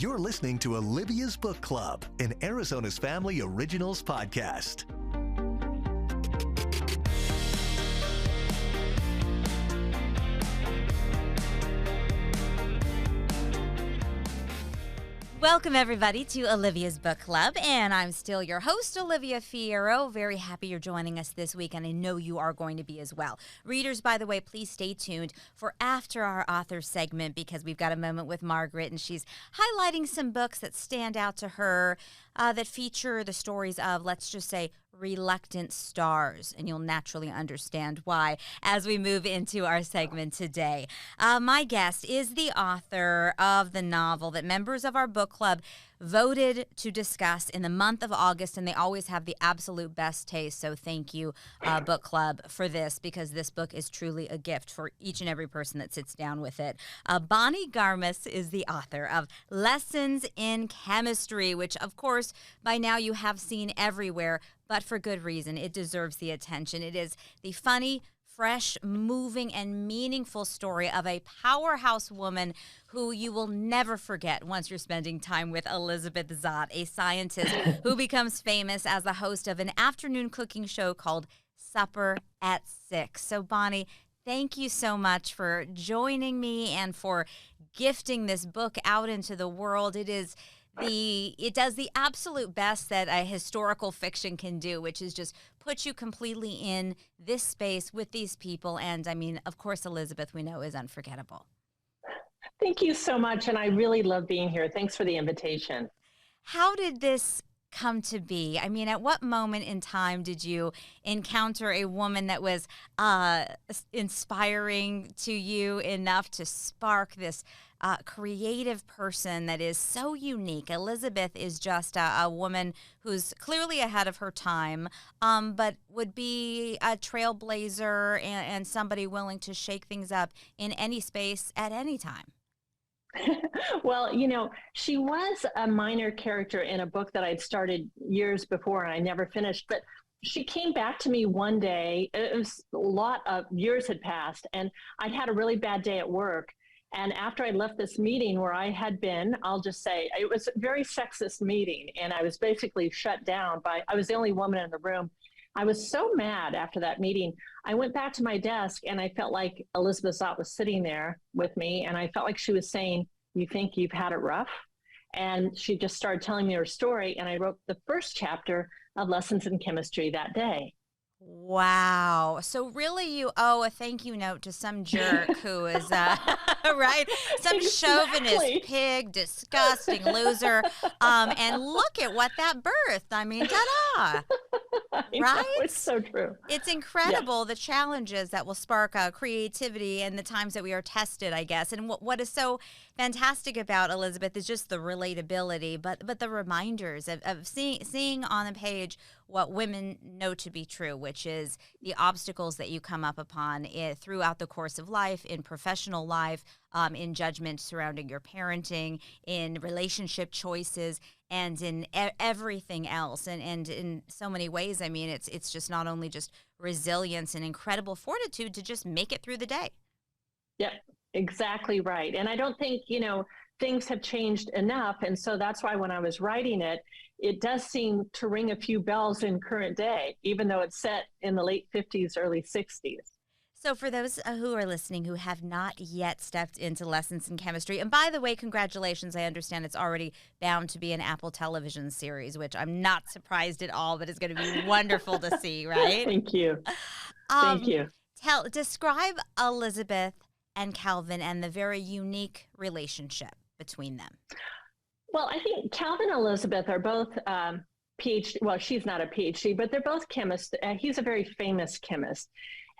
You're listening to Olivia's Book Club, an Arizona's Family Originals podcast. Welcome, everybody, to Olivia's Book Club, and I'm still your host, Olivia Fierro. Very happy you're joining us this week, and I know you are going to be as well. Readers, by the way, please stay tuned for after our author segment, because we've got a moment with Margaret, and she's highlighting some books that stand out to her that feature the stories of, let's just say, reluctant stars, and you'll naturally understand why as we move into our segment today. My guest is the author of the novel that members of our book club voted to discuss in the month of August, and they always have the absolute best taste. So thank you, book club, for this, because this book is truly a gift for each and every person that sits down with it. Bonnie Garmus is the author of Lessons in Chemistry, which, of course, by now you have seen everywhere, but for good reason. It deserves the attention. It is the funny, fresh, moving, and meaningful story of a powerhouse woman who you will never forget once you're spending time with Elizabeth Zott, a scientist who becomes famous as the host of an afternoon cooking show called Supper at 6. So, Bonnie, thank you so much for joining me and for gifting this book out into the world. It does the absolute best that a historical fiction can do, which is just put you completely in this space with these people. And I mean, of course, Elizabeth, we know, is unforgettable. Thank you so much. And I really love being here. Thanks for the invitation. How did this come to be? I mean, at what moment in time did you encounter a woman that was inspiring to you enough to spark this creative person that is so unique? Elizabeth is just a woman who's clearly ahead of her time, but would be a trailblazer and somebody willing to shake things up in any space at any time. Well, she was a minor character in a book that I'd started years before and I never finished, but she came back to me one day. It was a lot of years had passed, and I'd had a really bad day at work. And after I left this meeting where I had been, I'll just say it was a very sexist meeting, and I was basically shut down I was the only woman in the room. I was so mad after that meeting. I went back to my desk and I felt like Elizabeth Zott was sitting there with me, and I felt like she was saying, "You think you've had it rough?" And she just started telling me her story, and I wrote the first chapter of Lessons in Chemistry that day. Wow. So really you owe a thank you note to some jerk who is, right? Some Exactly. Chauvinist pig, disgusting loser. And look at what that birthed. I mean, ta-da. Right? It's so true. It's incredible, the challenges that will spark creativity and the times that we are tested, I guess. And what is so fantastic about Elizabeth is just the relatability, but the reminders of seeing on the page what women know to be true, which is the obstacles that you come up upon throughout the course of life, in professional life, in judgment surrounding your parenting, in relationship choices, and in everything else. And in so many ways, I mean, it's just not only just resilience and incredible fortitude to just make it through the day. Yep, exactly right. And I don't think, things have changed enough. And so that's why when I was writing it, it does seem to ring a few bells in current day, even though it's set in the late 50s, early 60s. So for those who are listening who have not yet stepped into Lessons in Chemistry, and by the way, congratulations, I understand it's already bound to be an Apple television series, which I'm not surprised at all, but it's going to be wonderful to see, right? Thank you. Thank you. Describe Elizabeth and Calvin and the very unique relationship between them. Well, I think Calvin and Elizabeth are both PhD. Well, she's not a PhD, but they're both chemists. He's a very famous chemist.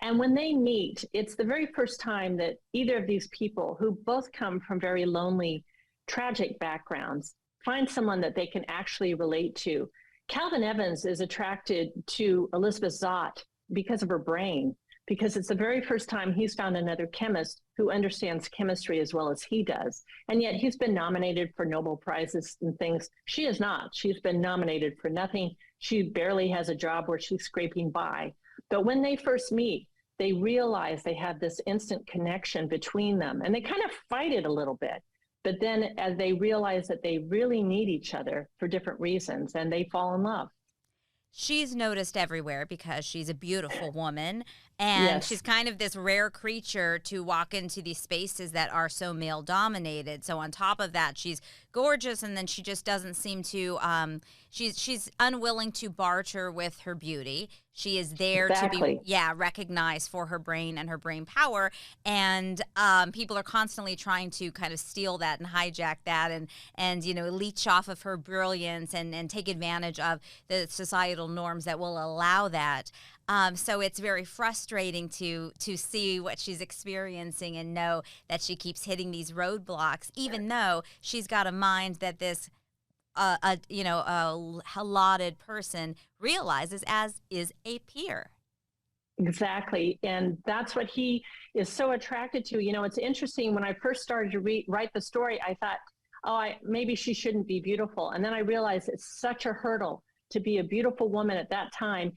And when they meet, it's the very first time that either of these people, who both come from very lonely, tragic backgrounds, find someone that they can actually relate to. Calvin Evans is attracted to Elizabeth Zott because of her brain, because it's the very first time he's found another chemist who understands chemistry as well as he does. And yet he's been nominated for Nobel Prizes and things. She is not. She's been nominated for nothing. She barely has a job where she's scraping by. But when they first meet, they realize they have this instant connection between them, and they kind of fight it a little bit. But then as they realize that they really need each other for different reasons, and they fall in love. She's noticed everywhere because she's a beautiful woman, and Yes, she's kind of this rare creature to walk into these spaces that are so male dominated. So on top of that, she's gorgeous, and then she just doesn't seem to she's unwilling to barter with her beauty. She is there to be, exactly. recognized for her brain and her brain power, and people are constantly trying to kind of steal that and hijack that, and leech off of her brilliance and take advantage of the societal norms that will allow that. So it's very frustrating to see what she's experiencing and know that she keeps hitting these roadblocks, even though she's got a mind that this a lauded person realizes as is a peer. Exactly. And that's what he is so attracted to. It's interesting. When I first started to write the story, I thought, maybe she shouldn't be beautiful. And then I realized it's such a hurdle to be a beautiful woman at that time.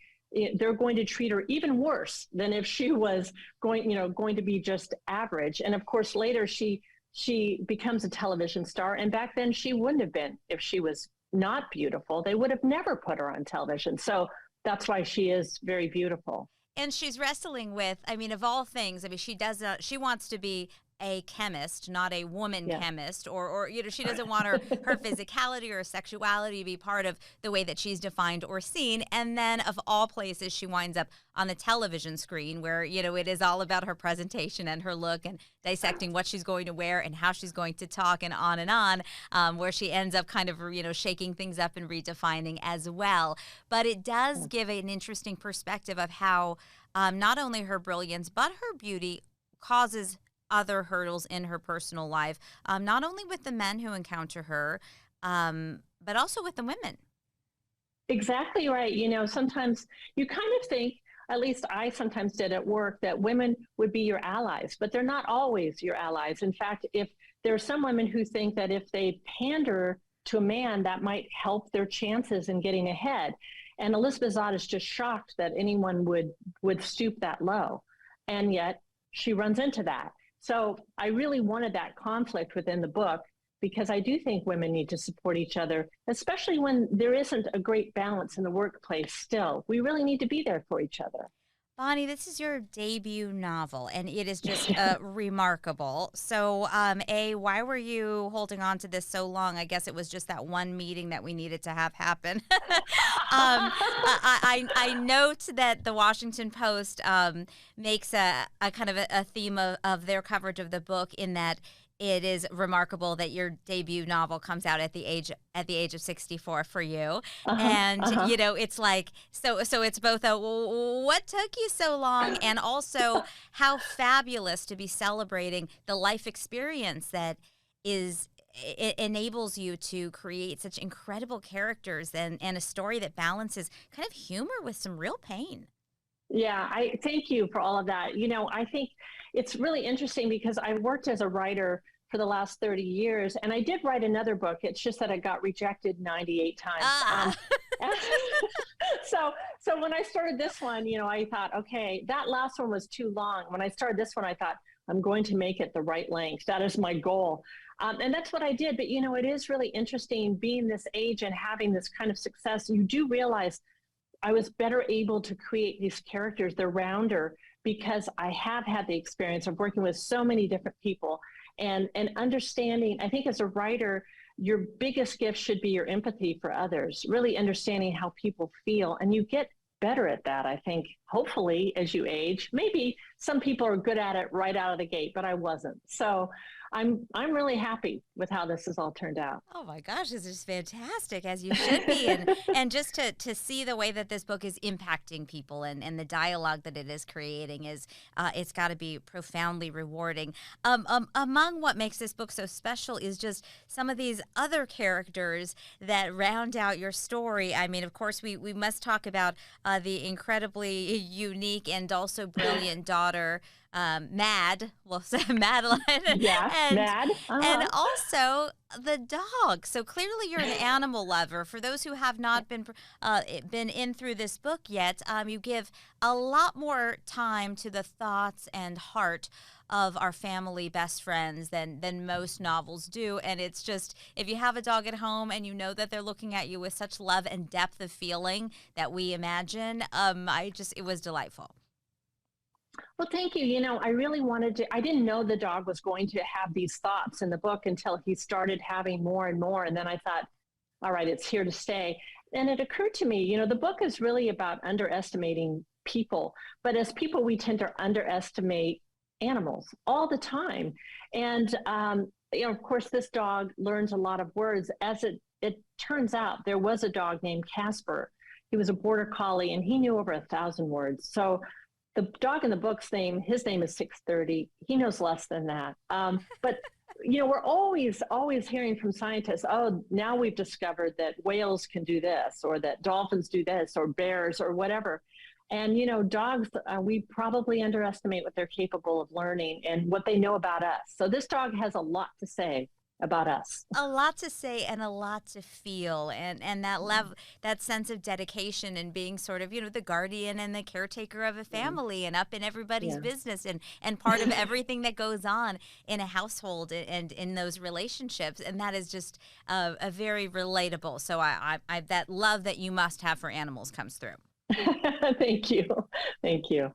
They're going to treat her even worse than if she was going to be just average. And of course, later she becomes a television star. And back then she wouldn't have been if she was not beautiful. They would have never put her on television. So that's why she is very beautiful. And she's wrestling with, of all things, she wants to be a chemist, not a woman chemist, or she doesn't want her physicality or sexuality to be part of the way that she's defined or seen. And then of all places, she winds up on the television screen where, it is all about her presentation and her look and dissecting what she's going to wear and how she's going to talk and on, where she ends up kind of, shaking things up and redefining as well. But it does give an interesting perspective of how not only her brilliance, but her beauty causes other hurdles in her personal life, not only with the men who encounter her, but also with the women. Exactly right. Sometimes you kind of think, at least I sometimes did at work, that women would be your allies, but they're not always your allies. In fact, if there are some women who think that if they pander to a man, that might help their chances in getting ahead. And Elizabeth Zott is just shocked that anyone would stoop that low. And yet she runs into that. So I really wanted that conflict within the book, because I do think women need to support each other, especially when there isn't a great balance in the workplace still. We really need to be there for each other. Bonnie, this is your debut novel, and it is just remarkable. So, why were you holding on to this so long? I guess it was just that one meeting that we needed to have happen. I note that the Washington Post makes a kind of a theme of their coverage of the book, in that it is remarkable that your debut novel comes out at the age of 64 for you. And it's like, so it's both what took you so long, and also how fabulous to be celebrating the life experience that it enables you to create such incredible characters and a story that balances kind of humor with some real pain. Yeah, I thank you for all of that. I think it's really interesting because I worked as a writer for the last 30 years, and I did write another book. It's just that it got rejected 98 times. So when I started this one, I thought, okay, that last one was too long. When I started this one, I thought, I'm going to make it the right length. That is my goal. And that's what I did. But, it is really interesting being this age and having this kind of success. You do realize I was better able to create these characters, they're rounder, because I have had the experience of working with so many different people and understanding. I think as a writer, your biggest gift should be your empathy for others, really understanding how people feel. And you get better at that, I think, hopefully, as you age. Maybe some people are good at it right out of the gate, but I wasn't. So I'm really happy with how this has all turned out. Oh my gosh, this is fantastic, as you should be. And just to see the way that this book is impacting people and the dialogue that it is creating is, it's got to be profoundly rewarding. Among what makes this book so special is just some of these other characters that round out your story. Of course, we must talk about the incredibly unique and also brilliant daughter Mad, we'll say Madeline, Yeah, and mad. and also the dog. So clearly, you're an animal lover. For those who have not been in through this book yet, you give a lot more time to the thoughts and heart of our family best friends than most novels do. And it's just, if you have a dog at home and you know that they're looking at you with such love and depth of feeling that we imagine, it was delightful. Well, thank you. I really wanted to, I didn't know the dog was going to have these thoughts in the book until he started having more and more. And then I thought, all right, it's here to stay. And it occurred to me, the book is really about underestimating people. But as people, we tend to underestimate animals all the time. And, of course, this dog learns a lot of words. As it turns out, there was a dog named Casper. He was a border collie, and he knew over 1,000 words. So the dog in the book's his name is 630. He knows less than that. But, we're always hearing from scientists, oh, now we've discovered that whales can do this, or that dolphins do this, or bears, or whatever. And, dogs, we probably underestimate what they're capable of learning and what they know about us. So this dog has a lot to say about us. A lot to say and a lot to feel, and that love, that sense of dedication and being sort of, the guardian and the caretaker of a family and up in everybody's business and part of everything that goes on in a household and in those relationships. And that is just a very relatable. So I that love that you must have for animals comes through. Thank you. Thank you.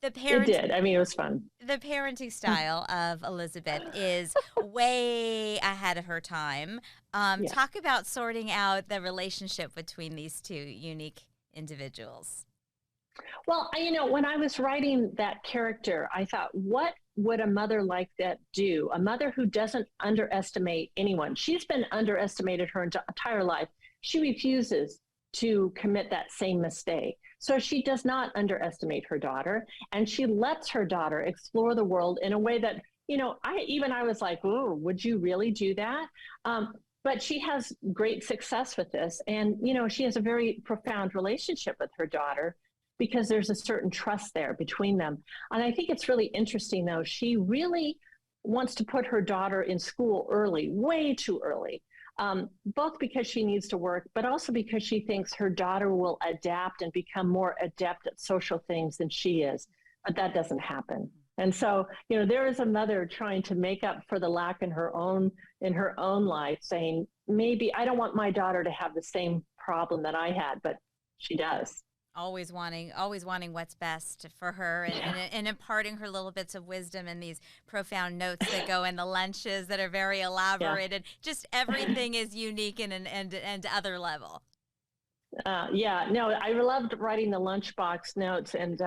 It did. I mean, it was fun. The parenting style of Elizabeth is way ahead of her time. Talk about sorting out the relationship between these two unique individuals. Well, when I was writing that character, I thought, what would a mother like that do? A mother who doesn't underestimate anyone. She's been underestimated her entire life. She refuses to commit that same mistake. So she does not underestimate her daughter, and she lets her daughter explore the world in a way that, I was like, oh, would you really do that? But she has great success with this. And, she has a very profound relationship with her daughter because there's a certain trust there between them. And I think it's really interesting, though. She really wants to put her daughter in school early, way too early. Both because she needs to work, but also because she thinks her daughter will adapt and become more adept at social things than she is. But that doesn't happen. And so, there is a mother trying to make up for the lack in her own life, saying, maybe I don't want my daughter to have the same problem that I had, but she does. Always wanting what's best for her and imparting her little bits of wisdom and these profound notes that go in the lunches that are very elaborate and just everything is unique and other level. I loved writing the lunchbox notes, and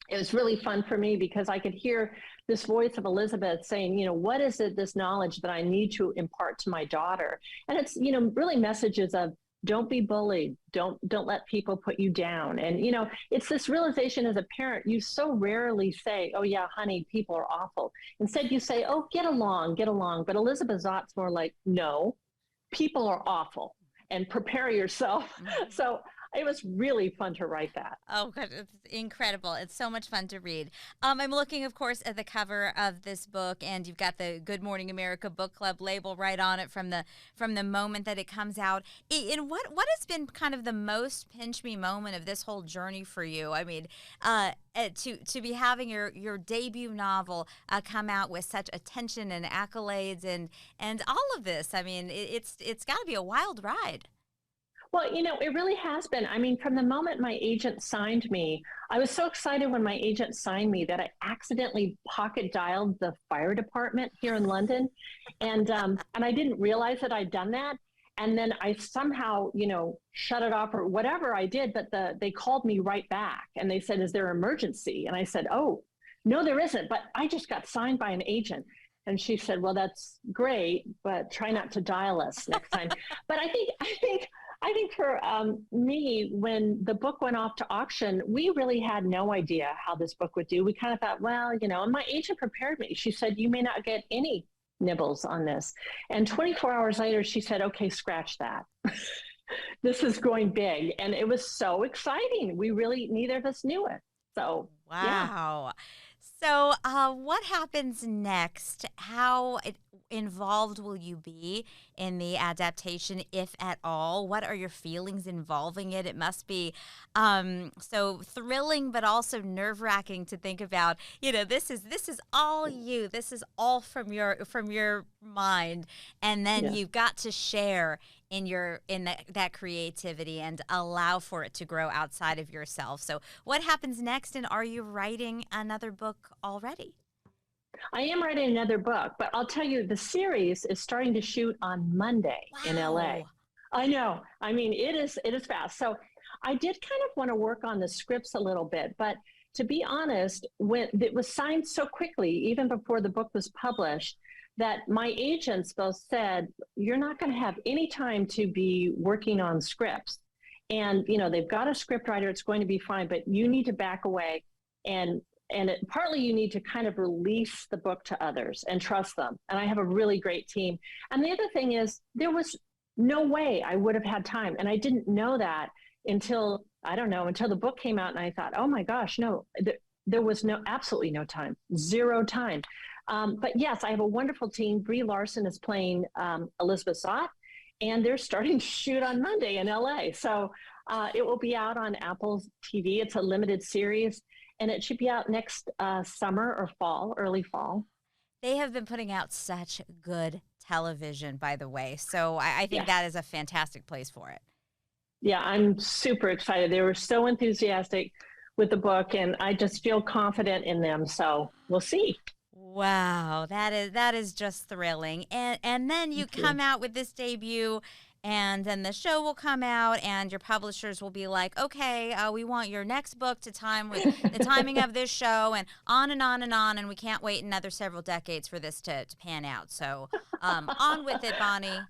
it was really fun for me because I could hear this voice of Elizabeth saying, what is it, this knowledge that I need to impart to my daughter? And it's, really messages of, don't be bullied. Don't let people put you down. And, it's this realization as a parent, you so rarely say, oh yeah, honey, people are awful. Instead you say, oh, get along. But Elizabeth Zott's more like, no, people are awful and prepare yourself. Mm-hmm. So it was really fun to write that. Oh, God, it's incredible. It's so much fun to read. I'm looking, of course, at the cover of this book, and you've got the Good Morning America Book Club label right on it from the moment that it comes out. And what has been kind of the most pinch me moment of this whole journey for you? I mean, to be having your debut novel come out with such attention and accolades and all of this. I mean, it's got to be a wild ride. Well, it really has been. I mean, from the moment my agent signed me, I was so excited when my agent signed me that I accidentally pocket dialed the fire department here in London. And I didn't realize that I'd done that. And then I somehow, shut it off or whatever I did. But they called me right back and they said, is there an emergency? And I said, oh, no, there isn't. But I just got signed by an agent. And she said, well, that's great, but try not to dial us next time. But I think for me, when the book went off to auction, we really had no idea how this book would do. We kind of thought, well, and my agent prepared me. She said, you may not get any nibbles on this. And 24 hours later, she said, okay, scratch that. This is going big. And it was so exciting. We really, neither of us knew it. So, wow. Yeah. So, what happens next? How involved will you be in the adaptation, if at all? What are your feelings involving it? It must be so thrilling, but also nerve-wracking to think about. This is all you. This is all from your mind, and then Yeah. you've got to share that creativity and allow for it to grow outside of yourself. So what happens next, and are you writing another book already? I am writing another book, but I'll tell you, the series is starting to shoot on Monday in LA. Wow. I know. I mean, it is fast. So I did kind of want to work on the scripts a little bit, but to be honest, when it was signed so quickly, even before the book was published, that my agents both said, you're not going to have any time to be working on scripts. And, they've got a script writer, it's going to be fine, but you need to back away. And partly you need to kind of release the book to others and trust them. And I have a really great team. And the other thing is, there was no way I would have had time. And I didn't know that until the book came out. And I thought, oh my gosh, no, there was absolutely no time, zero time. But yes, I have a wonderful team. Brie Larsen is playing Elizabeth Zott, and they're starting to shoot on Monday in LA. So it will be out on Apple TV. It's a limited series, and it should be out next summer or fall, early fall. They have been putting out such good television, by the way. So I think that is a fantastic place for it. Yeah, I'm super excited. They were so enthusiastic with the book, and I just feel confident in them. So we'll see. Wow, that is just thrilling. And then you come out with this debut, and then the show will come out, and your publishers will be like, okay, we want your next book to time with the timing of this show, and on and on and on, and we can't wait another several decades for this to pan out. So on with it, Bonnie.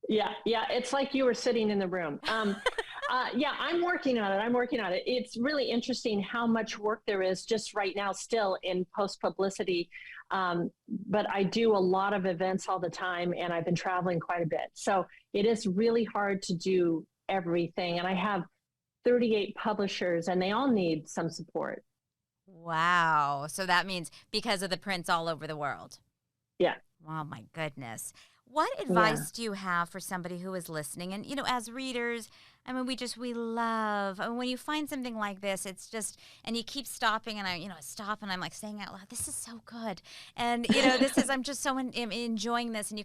Yeah, it's like you were sitting in the room. Yeah, I'm working on it. It's really interesting how much work there is just right now still in post-publicity. But I do a lot of events all the time, and I've been traveling quite a bit. So it is really hard to do everything. And I have 38 publishers, and they all need some support. Wow. So that means because of the prints all over the world. Yeah. Oh, my goodness. What advice do you have for somebody who is listening? And, as readers, I mean, we love, when you find something like this, it's just, and you keep stopping, and I stop, and I'm like saying out loud, this is so good. And, I'm just so enjoying this. And the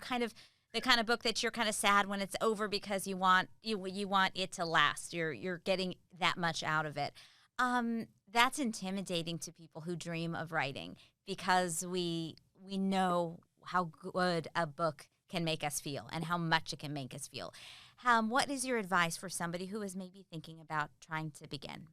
kind of book that you're kind of sad when it's over because you want it to last. You're getting that much out of it. That's intimidating to people who dream of writing, because we know how good a book can make us feel and how much it can make us feel. What is your advice for somebody who is maybe thinking about trying to begin?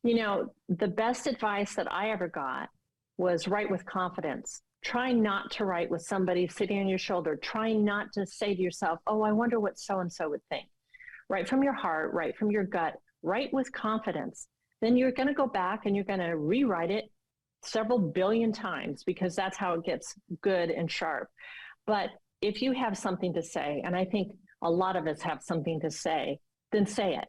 The best advice that I ever got was write with confidence. Try not to write with somebody sitting on your shoulder. Try not to say to yourself, oh, I wonder what so-and-so would think. Write from your heart, write from your gut, write with confidence. Then you're going to go back and you're going to rewrite it several billion times, because that's how it gets good and sharp. But if you have something to say, and I think a lot of us have something to say, then say it.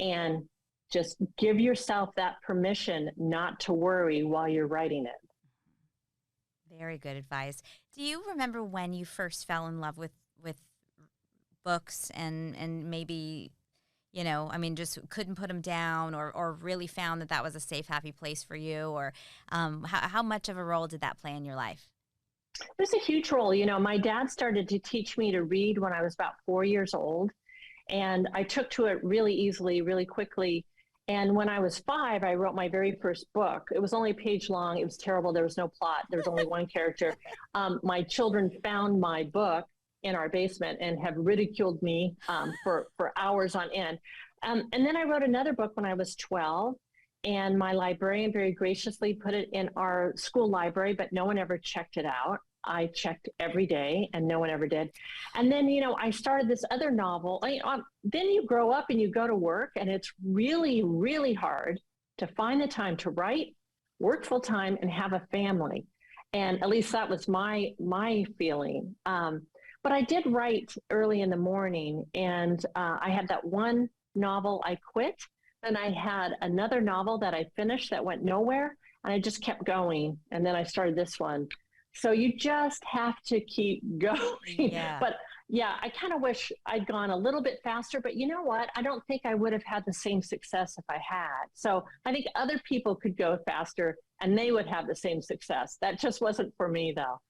And just give yourself that permission not to worry while you're writing it. Very good advice. Do you remember when you first fell in love with books and maybe, just couldn't put them down, or really found that was a safe, happy place for you? Or how much of a role did that play in your life? There's a huge role. My dad started to teach me to read when I was about 4 years old, and I took to it really easily, really quickly. And when I was 5, I wrote my very first book. It was only a page long. It was terrible. There was no plot. There was only one character. My children found my book in our basement and have ridiculed me for hours on end. And then I wrote another book when I was 12. And my librarian very graciously put it in our school library, but no one ever checked it out. I checked every day, and no one ever did. And then, I started this other novel. Then you grow up and you go to work, and it's really, really hard to find the time to write, work full time, and have a family. And at least that was my feeling. But I did write early in the morning, and I had that one novel I quit. And I had another novel that I finished that went nowhere. and I just kept going. And then I started this one. So you just have to keep going. Yeah. But yeah, I kind of wish I'd gone a little bit faster, but you know what? I don't think I would have had the same success if I had. So I think other people could go faster and they would have the same success. That just wasn't for me, though.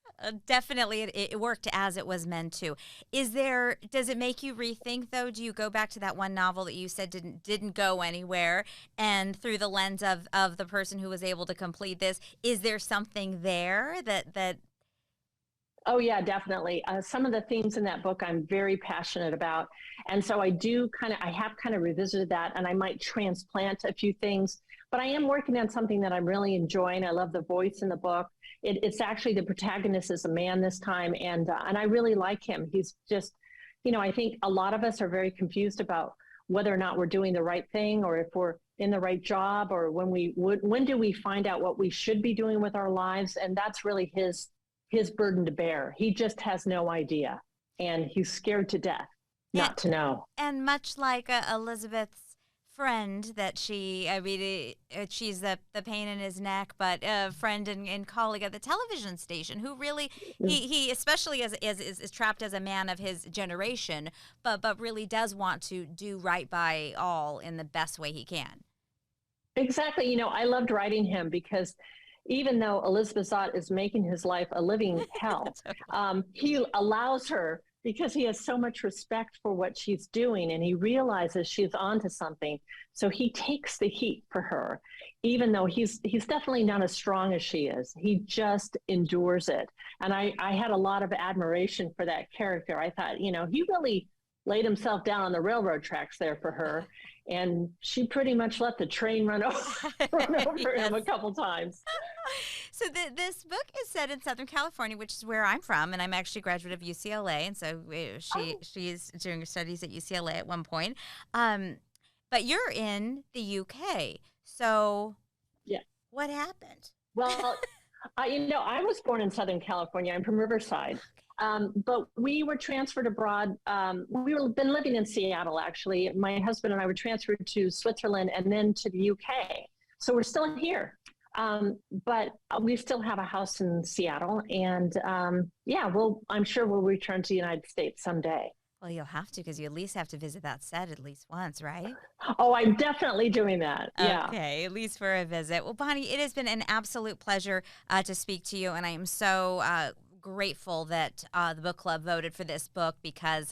Definitely, it worked as it was meant to. Does it make you rethink, though? Do you go back to that one novel that you said didn't go anywhere, and through the lens of the person who was able to complete this, is there something there that Oh, yeah, definitely. Some of the themes in that book I'm very passionate about. And so I have kind of revisited that, and I might transplant a few things, but I am working on something that I'm really enjoying. I love the voice in the book. It's actually the protagonist is a man this time, and I really like him. He's just, I think a lot of us are very confused about whether or not we're doing the right thing, or if we're in the right job, or when do we find out what we should be doing with our lives? And that's really his burden to bear. He just has no idea, and he's scared to death not to know. And much like Elizabeth's friend that she's the pain in his neck, but a friend and colleague at the television station who really, he especially is trapped as a man of his generation, but really does want to do right by all in the best way he can. Exactly. I loved writing him because even though Elizabeth Zott is making his life a living hell, he allows her, because he has so much respect for what she's doing, and he realizes she's onto something. So he takes the heat for her, even though he's definitely not as strong as she is. He just endures it. And I had a lot of admiration for that character. I thought, he really laid himself down on the railroad tracks there for her. And she pretty much let the train run over him a couple times. So this book is set in Southern California, which is where I'm from, and I'm actually a graduate of UCLA, and so she is doing her studies at UCLA at one point. But you're in the UK, so yeah, what happened? Well, I was born in Southern California. I'm from Riverside. But we were transferred abroad. We've been living in Seattle, actually. My husband and I were transferred to Switzerland and then to the UK. So we're still here. But we still have a house in Seattle. And I'm sure we'll return to the United States someday. Well, you'll have to, because you at least have to visit that set at least once, right? Oh, I'm definitely doing that. Yeah. Okay, at least for a visit. Well, Bonnie, it has been an absolute pleasure to speak to you, and I am so grateful that the book club voted for this book, because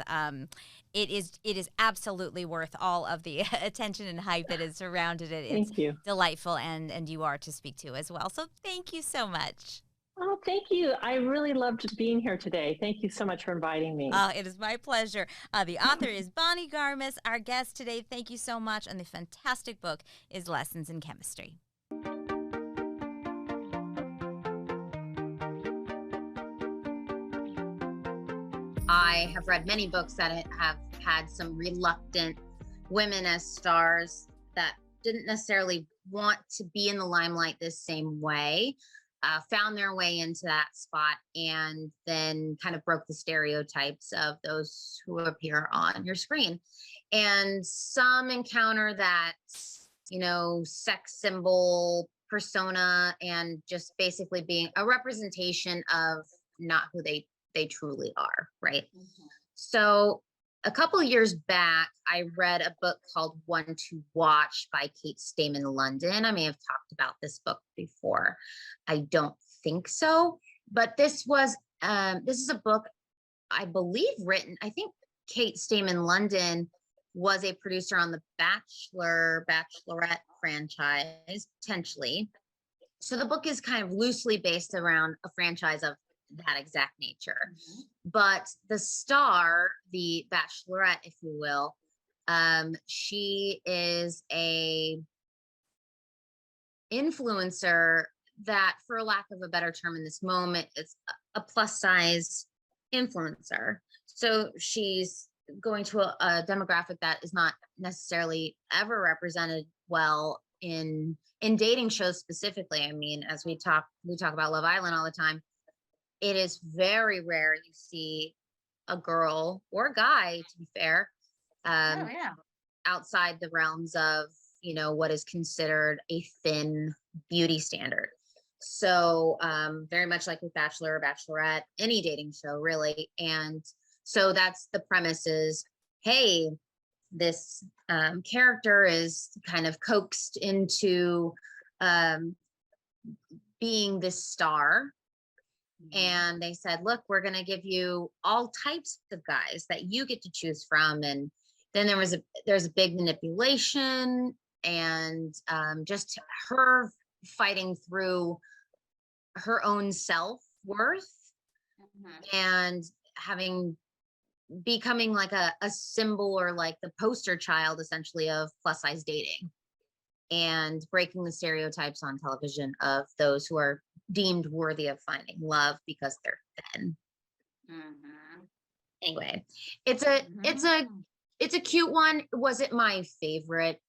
it is absolutely worth all of the attention and hype that has surrounded it. Thank you. Delightful, and you are to speak to as well. So thank you so much. Oh, thank you. I really loved being here today. Thank you so much for inviting me. It is my pleasure. The author is Bonnie Garmus, our guest today. Thank you so much. And the fantastic book is Lessons in Chemistry. I have read many books that have had some reluctant women as stars that didn't necessarily want to be in the limelight the same way. Found their way into that spot, and then kind of broke the stereotypes of those who appear on your screen. And some encounter that, sex symbol persona, and just basically being a representation of not who they truly are, right? Mm-hmm. So a couple of years back, I read a book called One to Watch by Kate Stayman-London. I may have talked about this book before. I don't think so, but this is a book, I believe, written. I think Kate Stayman-London was a producer on the Bachelorette franchise, potentially. So the book is kind of loosely based around a franchise of that exact nature. Mm-hmm. But the star, the Bachelorette, if you will, she is a influencer that, for lack of a better term in this moment, is a plus size influencer. So she's going to a demographic that is not necessarily ever represented well in dating shows specifically. I mean, as we talk about Love Island all the time. It is very rare you see a girl or a guy, to be fair, outside the realms of, what is considered a thin beauty standard. So very much like with Bachelor or Bachelorette, any dating show really. And so that's the premise is, hey, this character is kind of coaxed into being this star. And they said, look, we're going to give you all types of guys that you get to choose from. And then there's a big manipulation and just her fighting through her own self-worth and becoming like a symbol or like the poster child essentially of plus size dating and breaking the stereotypes on television of those who are deemed worthy of finding love because they're thin. Anyway, it's a cute one. Was it my favorite?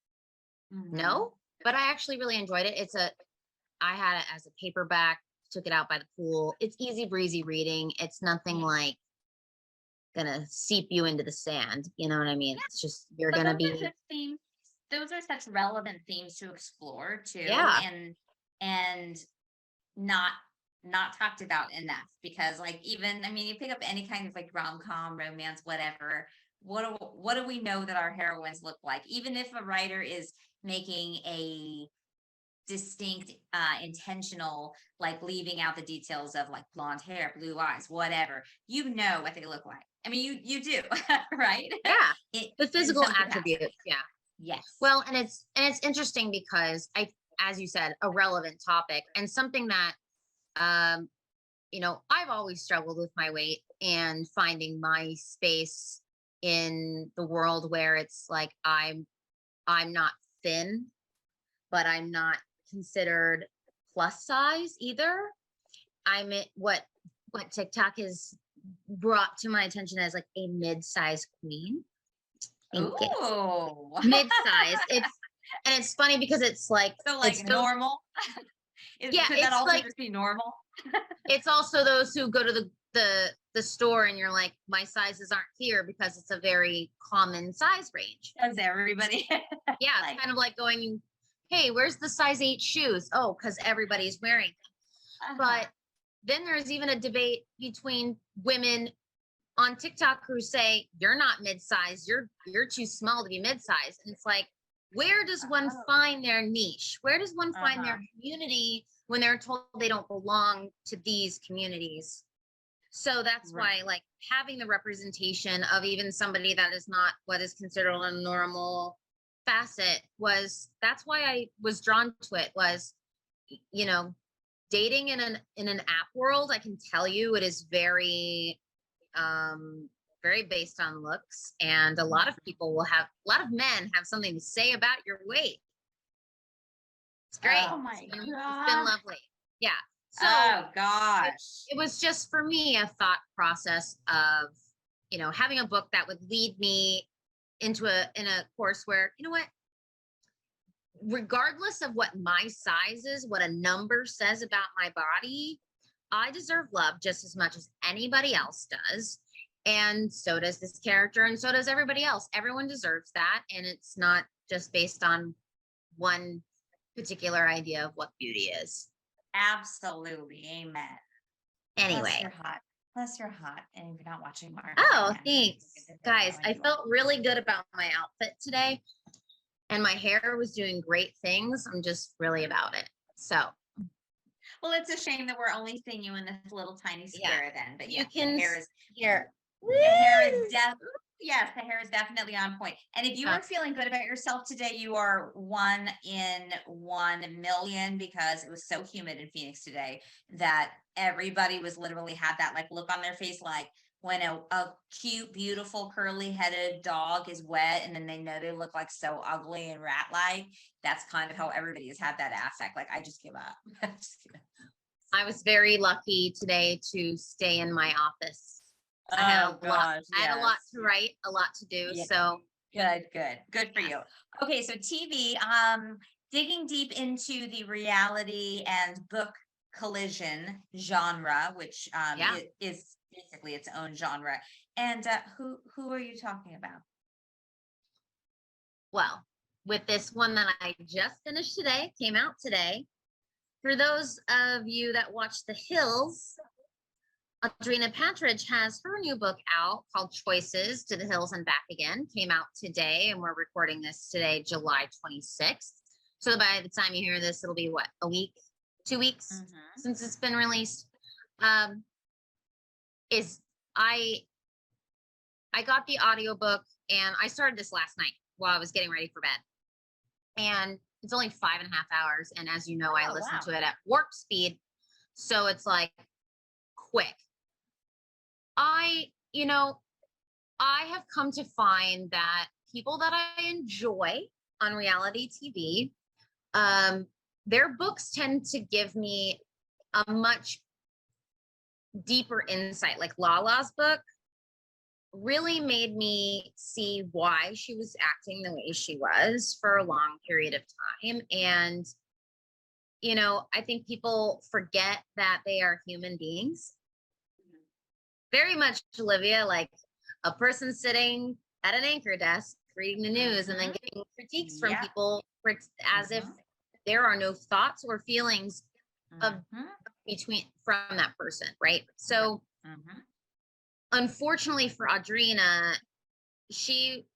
No, but I actually really enjoyed it. I had it as a paperback, took it out by the pool. It's easy breezy reading. It's nothing like gonna seep you into the sand. You know what I mean? It's just, you're But gonna those are be, good themes. Those are such relevant themes to explore too. Yeah. And not talked about enough, because like, even, I mean, you pick up any kind of like rom-com, romance, whatever, what do we know that our heroines look like? Even if a writer is making a distinct intentional, like leaving out the details of like blonde hair, blue eyes, whatever, you know what they look like. I mean, you do. Right? yeah, the physical attributes. Yeah. Yes. Well, and it's interesting because as you said, a relevant topic and something that, I've always struggled with my weight and finding my space in the world where it's like, I'm not thin, but I'm not considered plus size either. I'm at what TikTok has brought to my attention as like a mid-size queen. Oh, Mid-size. It's funny because it's like, so like it's normal. Could that also like, just be normal? It's also those who go to the store and you're like, my sizes aren't here, because it's a very common size range. Does everybody? Yeah, it's kind of like going, hey, where's the size 8 shoes? Oh, because everybody's wearing them. But then there's even a debate between women on TikTok who say, you're not mid-size, you're too small to be mid-size. And it's like, where does one find their niche? Where does one find their community when they're told they don't belong to these communities? So that's why, like, having the representation of even somebody that is not what is considered a normal facet that's why I was drawn to it. Was, dating in an app world, I can tell you it is very based on looks, and a lot of men have something to say about your weight. It's great. Oh my It's been lovely. Yeah. So oh gosh, it was just for me a thought process of, having a book that would lead me into in a course where, regardless of what my size is, what a number says about my body, I deserve love just as much as anybody else does. And so does this character, and so does everybody else. Everyone deserves that. And it's not just based on one particular idea of what beauty is. absolutely, amen. Anyway. Plus you're hot, and if you're not watching Margaret. Oh, thanks. Guys, I felt really good about my outfit today, and my hair was doing great things. I'm just really about it. So. Well, it's a shame that we're only seeing you in this little tiny square then, but you can the hair is here. Yes, the hair is definitely on point. And if you are feeling good about yourself today, you are 1 in 1 million, because it was so humid in Phoenix today that everybody was literally had that like look on their face, like when a cute, beautiful, curly-headed dog is wet and then they know they look like so ugly and rat-like. That's kind of how everybody has had that affect. Like, I just give up. I was very lucky today to stay in my office. I had a lot to write, a lot to do. Yeah. So good for you. Okay, so TV, digging deep into the reality and book collision genre, which is basically its own genre. And who are you talking about? Well, with this one that I just finished today, came out today, for those of you that watch The Hills, Audrina Patridge has her new book out called Choices to the Hills and Back Again. Came out today, and we're recording this today, July 26th. So by the time you hear this, it'll be what, a week, 2 weeks since it's been released. I got the audiobook, and I started this last night while I was getting ready for bed. And it's only 5.5 hours. And as you know, I listen to it at warp speed. So it's like quick. I have come to find that people that I enjoy on reality TV, their books tend to give me a much deeper insight. Like Lala's book really made me see why she was acting the way she was for a long period of time. And, I think people forget that they are human beings. Very much, Olivia, like a person sitting at an anchor desk reading the news and then getting critiques from people as if there are no thoughts or feelings from that person, right? So unfortunately for Audrina, she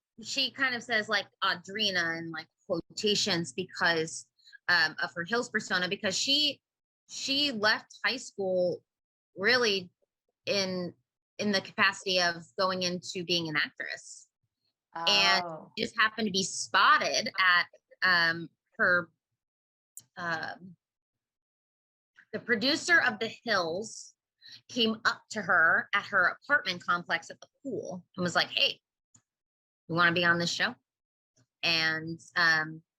kind of says like Audrina in like quotations because of her Hills persona, because she left high school really in the capacity of going into being an actress. And just happened to be spotted at her the producer of The Hills came up to her at her apartment complex at the pool and was like, "Hey, you want to be on this show?" And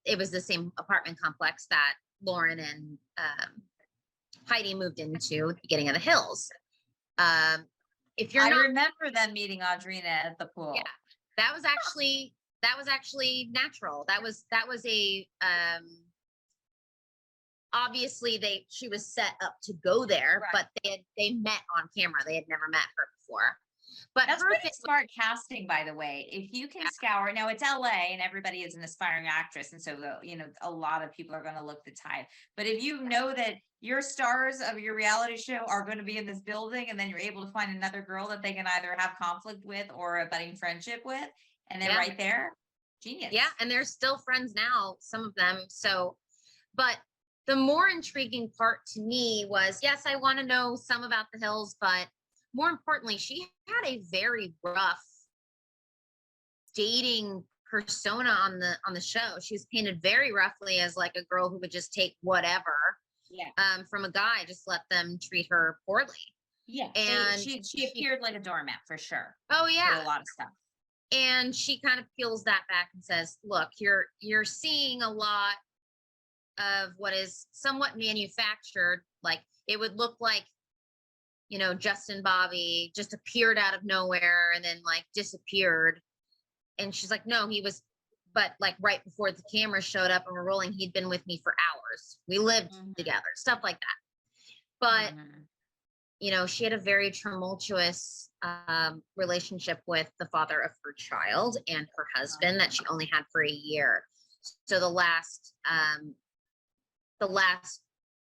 it was the same apartment complex that Lauren and Heidi moved into at the beginning of The Hills. If you're I remember them meeting Audrina at the pool. Yeah, that was actually natural. That was a obviously she was set up to go there, but they met on camera. They had never met her before. But that's pretty smart casting, by the way. If you can scour, now it's LA and everybody is an aspiring actress, and so a lot of people are going to look the type. But if you know that your stars of your reality show are going to be in this building, and then you're able to find another girl that they can either have conflict with or a budding friendship with, and then right there, genius. Yeah, and they're still friends now, some of them. So, but the more intriguing part to me was, yes, I want to know some about The Hills, but more importantly, she had a very rough dating persona on the show. She was painted very roughly as like a girl who would just take whatever from a guy, just let them treat her poorly. Yeah, and she appeared like a doormat for sure. Oh yeah, for a lot of stuff. And she kind of peels that back and says, "Look, you're seeing a lot of what is somewhat manufactured. Like it would look like, Justin Bobby just appeared out of nowhere and then like disappeared." And she's like, "No, he was, but like right before the camera showed up and we're rolling, he'd been with me for hours. We lived together," stuff like that. But, she had a very tumultuous relationship with the father of her child and her husband that she only had for a year. So the last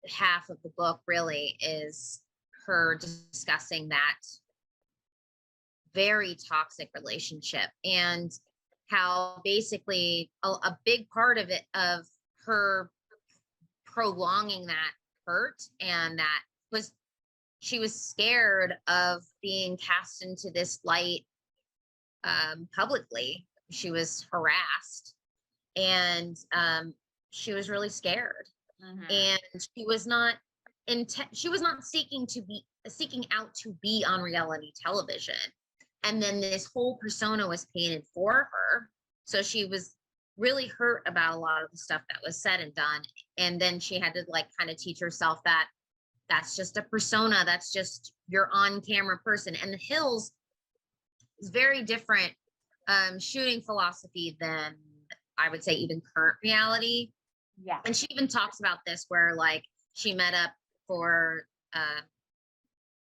half of the book really is her discussing that very toxic relationship and how basically a big part of it, of her prolonging that hurt, and that was she was scared of being cast into this light publicly. She was harassed, and she was really scared. And she was not seeking out to be on reality television. And then this whole persona was painted for her. So she was really hurt about a lot of the stuff that was said and done. And then she had to like kind of teach herself that that's just a persona. That's just your on-camera person. And The Hills is very different shooting philosophy than I would say even current reality. Yeah. And she even talks about this where like she met up for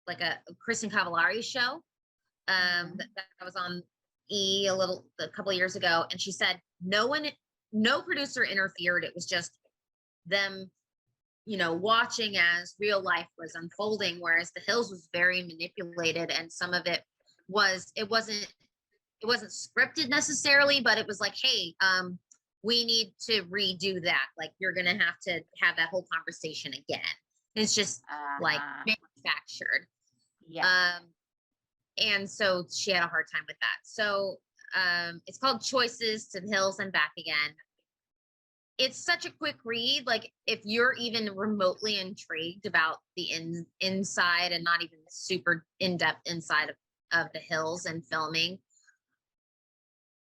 like a Kristen Cavallari show that was on E! A couple of years ago. And she said no producer interfered. It was just them, watching as real life was unfolding, whereas The Hills was very manipulated, and some of it wasn't scripted necessarily, but it was like, hey, we need to redo that. Like, you're gonna have to have that whole conversation again. It's just like manufactured. Yeah. And so she had a hard time with that. So it's called Choices to the Hills and Back Again. It's such a quick read. Like, if you're even remotely intrigued about the inside and not even the super in-depth inside of the Hills and filming,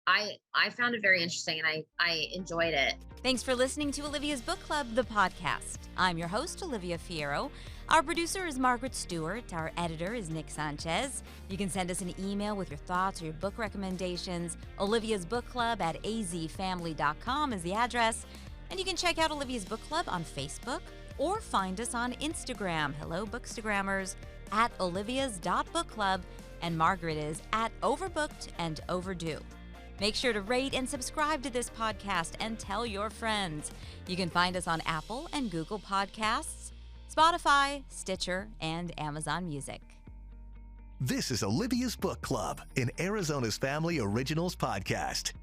I found it very interesting, and I enjoyed it. Thanks for listening to Olivia's Book Club, the podcast. I'm your host, Olivia Fierro. Our producer is Margaret Stewart. Our editor is Nick Sanchez. You can send us an email with your thoughts or your book recommendations. Olivia's Book Club at azfamily.com is the address. And you can check out Olivia's Book Club on Facebook or find us on Instagram. Hello, Bookstagrammers, at olivias.bookclub, and Margaret is at Overbooked and Overdue. Make sure to rate and subscribe to this podcast and tell your friends. You can find us on Apple and Google Podcasts, Spotify, Stitcher, and Amazon Music. This is Olivia's Book Club, an Arizona's Family Originals podcast.